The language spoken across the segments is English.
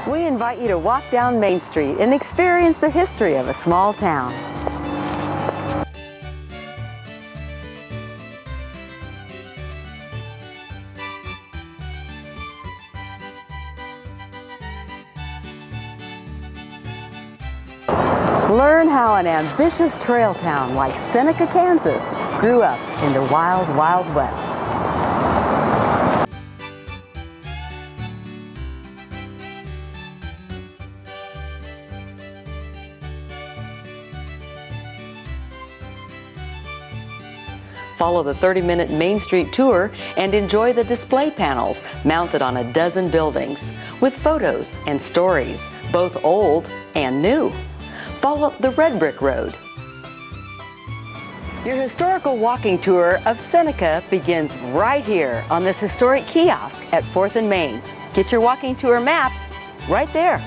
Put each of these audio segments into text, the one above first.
We invite you to walk down Main Street and experience the history of a small town. Learn how an ambitious trail town like Seneca, Kansas grew up in the wild, wild west. Follow the 30-minute Main Street tour and enjoy the display panels mounted on a dozen buildings with photos and stories, both old and new. Follow the red brick road. Your historical walking tour of Seneca begins right here on this historic kiosk at 4th and Main. Get your walking tour map right there.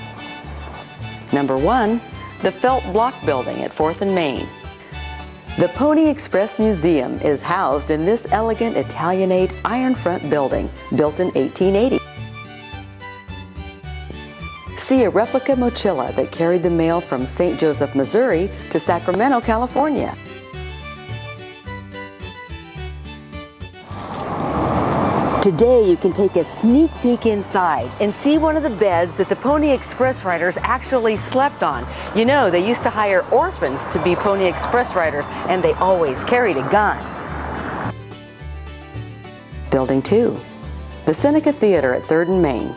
Number 1, the Felt Block Building at 4th and Main. The Pony Express Museum is housed in this elegant Italianate iron front building built in 1880. See a replica mochila that carried the mail from St. Joseph, Missouri to Sacramento, California. Today you can take a sneak peek inside and see one of the beds that the Pony Express riders actually slept on. You know, they used to hire orphans to be Pony Express riders, and they always carried a gun. Building 2, the Seneca Theater at 3rd and Main.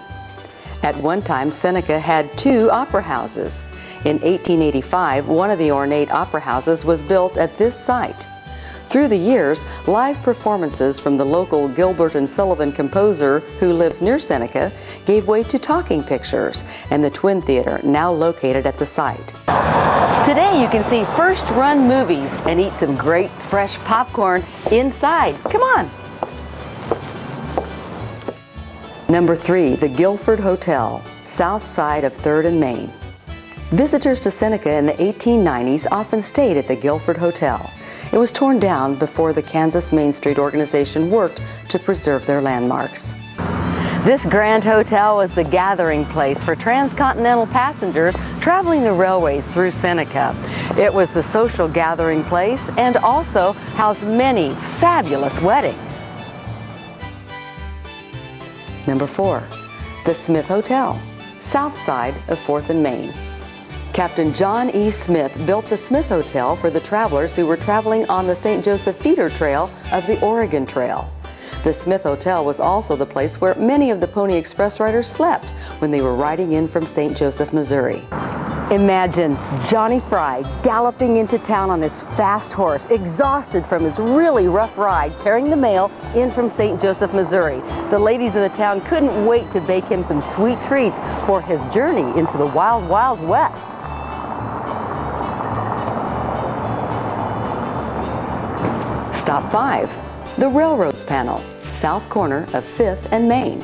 At one time, Seneca had 2 opera houses. In 1885, one of the ornate opera houses was built at this site. Through the years, live performances from the local Gilbert and Sullivan composer who lives near Seneca gave way to talking pictures and the Twin Theater, now located at the site. Today you can see first-run movies and eat some great fresh popcorn inside. Come on! Number 3, the Guilford Hotel, south side of 3rd and Main. Visitors to Seneca in the 1890s often stayed at the Guilford Hotel. It was torn down before the Kansas Main Street organization worked to preserve their landmarks. This grand hotel was the gathering place for transcontinental passengers traveling the railways through Seneca. It was the social gathering place and also housed many fabulous weddings. Number 4, the Smith Hotel, south side of 4th and Main. Captain John E. Smith built the Smith Hotel for the travelers who were traveling on the St. Joseph Feeder Trail of the Oregon Trail. The Smith Hotel was also the place where many of the Pony Express riders slept when they were riding in from St. Joseph, Missouri. Imagine Johnny Fry galloping into town on his fast horse, exhausted from his really rough ride, carrying the mail in from St. Joseph, Missouri. The ladies of the town couldn't wait to bake him some sweet treats for his journey into the wild, wild west. Stop 5, the Railroads Panel, south corner of 5th and Main.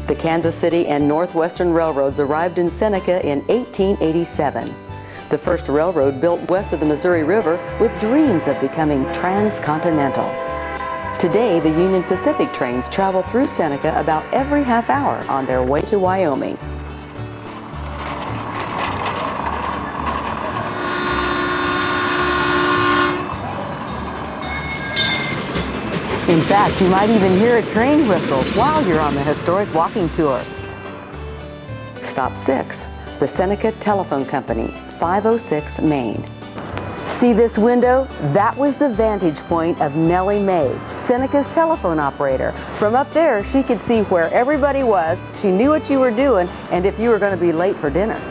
The Kansas City and Northwestern Railroads arrived in Seneca in 1887. The first railroad built west of the Missouri River with dreams of becoming transcontinental. Today, the Union Pacific trains travel through Seneca about every half hour on their way to Wyoming. In fact, you might even hear a train whistle while you're on the historic walking tour. Stop 6, the Seneca Telephone Company, 506 Main. See this window? That was the vantage point of Nellie Mae, Seneca's telephone operator. From up there, she could see where everybody was, she knew what you were doing, and if you were going to be late for dinner.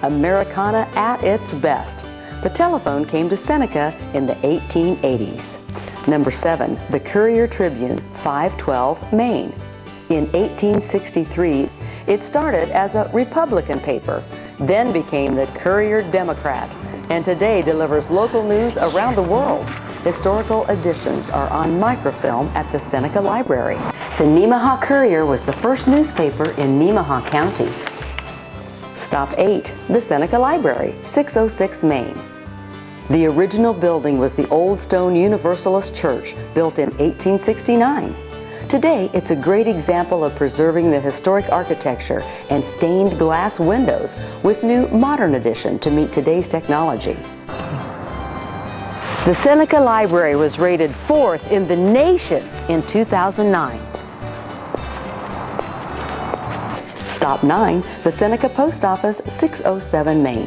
Americana at its best. The telephone came to Seneca in the 1880s. Number 7, the Courier Tribune, 512 Main. In 1863, it started as a Republican paper, then became the Courier Democrat, and today delivers local news around the world. Historical editions are on microfilm at the Seneca Library. The Nemaha Courier was the first newspaper in Nemaha County. Stop 8, the Seneca Library, 606 Main. The original building was the Old Stone Universalist Church, built in 1869. Today, it's a great example of preserving the historic architecture and stained glass windows with new modern addition to meet today's technology. The Seneca Library was rated 4th in the nation in 2009. Stop 9, the Seneca Post Office, 607 Maine.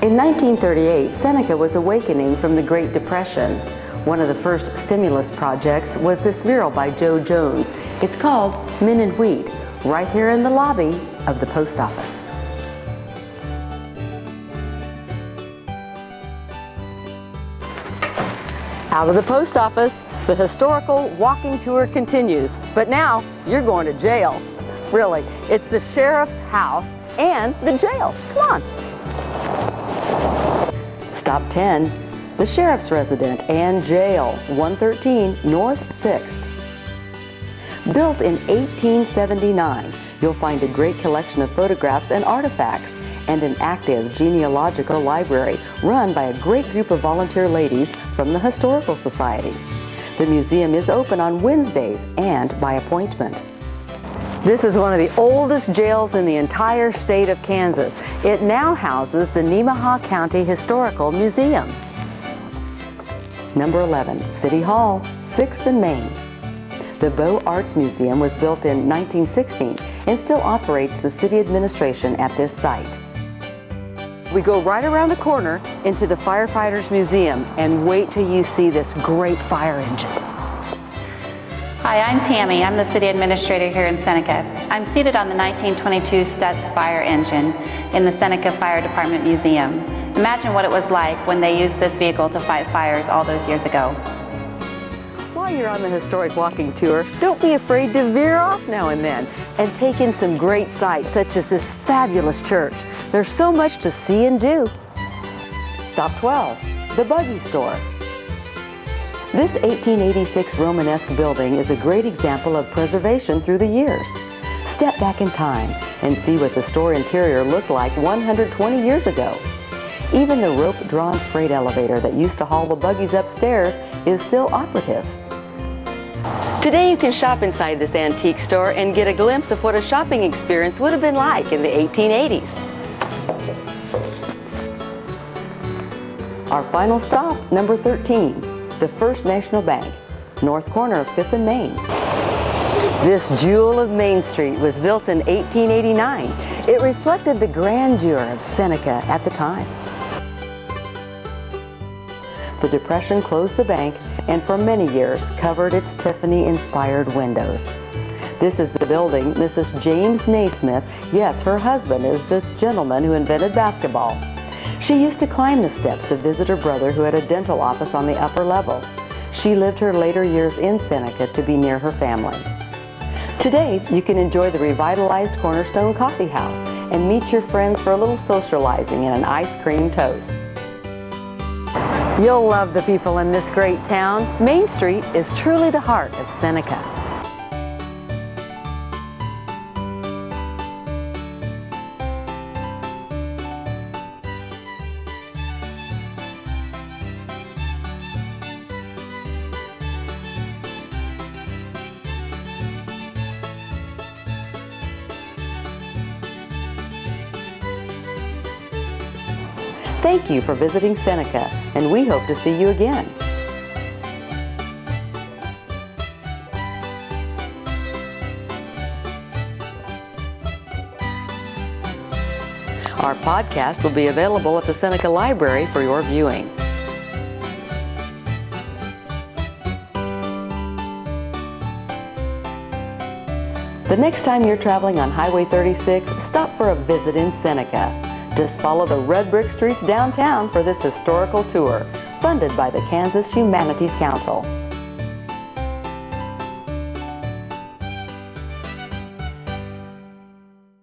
In 1938, Seneca was awakening from the Great Depression. One of the first stimulus projects was this mural by Joe Jones. It's called Men in Wheat, right here in the lobby of the post office. Out of the post office, the historical walking tour continues. But now, you're going to jail. Really, it's the sheriff's house and the jail. Come on. Stop 10, the sheriff's residence and jail, 113 North 6th. Built in 1879, you'll find a great collection of photographs and artifacts and an active genealogical library run by a great group of volunteer ladies from the Historical Society. The museum is open on Wednesdays and by appointment. This is one of the oldest jails in the entire state of Kansas. It now houses the Nemaha County Historical Museum. Number 11, City Hall, 6th and Main. The Beaux Arts Museum was built in 1916 and still operates the city administration at this site. We go right around the corner into the Firefighters Museum and wait till you see this great fire engine. Hi, I'm Tammy. I'm the city administrator here in Seneca. I'm seated on the 1922 Stutz fire engine in the Seneca Fire Department Museum. Imagine what it was like when they used this vehicle to fight fires all those years ago. While you're on the historic walking tour, don't be afraid to veer off now and then and take in some great sights such as this fabulous church. There's so much to see and do. Stop 12, the Buggy Store. This 1886 Romanesque building is a great example of preservation through the years. Step back in time and see what the store interior looked like 120 years ago. Even the rope-drawn freight elevator that used to haul the buggies upstairs is still operative. Today you can shop inside this antique store and get a glimpse of what a shopping experience would have been like in the 1880s. Our final stop, number 13, the First National Bank, north corner of 5th and Main. This jewel of Main Street was built in 1889. It reflected the grandeur of Seneca at the time. The Depression closed the bank and for many years covered its Tiffany-inspired windows. This is the building Mrs. James Naismith, yes, her husband is the gentleman who invented basketball. She used to climb the steps to visit her brother who had a dental office on the upper level. She lived her later years in Seneca to be near her family. Today, you can enjoy the revitalized Cornerstone Coffee House and meet your friends for a little socializing and an ice cream toast. You'll love the people in this great town. Main Street is truly the heart of Seneca. Thank you for visiting Seneca, and we hope to see you again. Our podcast will be available at the Seneca Library for your viewing. The next time you're traveling on Highway 36, stop for a visit in Seneca. Just follow the red brick streets downtown for this historical tour, funded by the Kansas Humanities Council.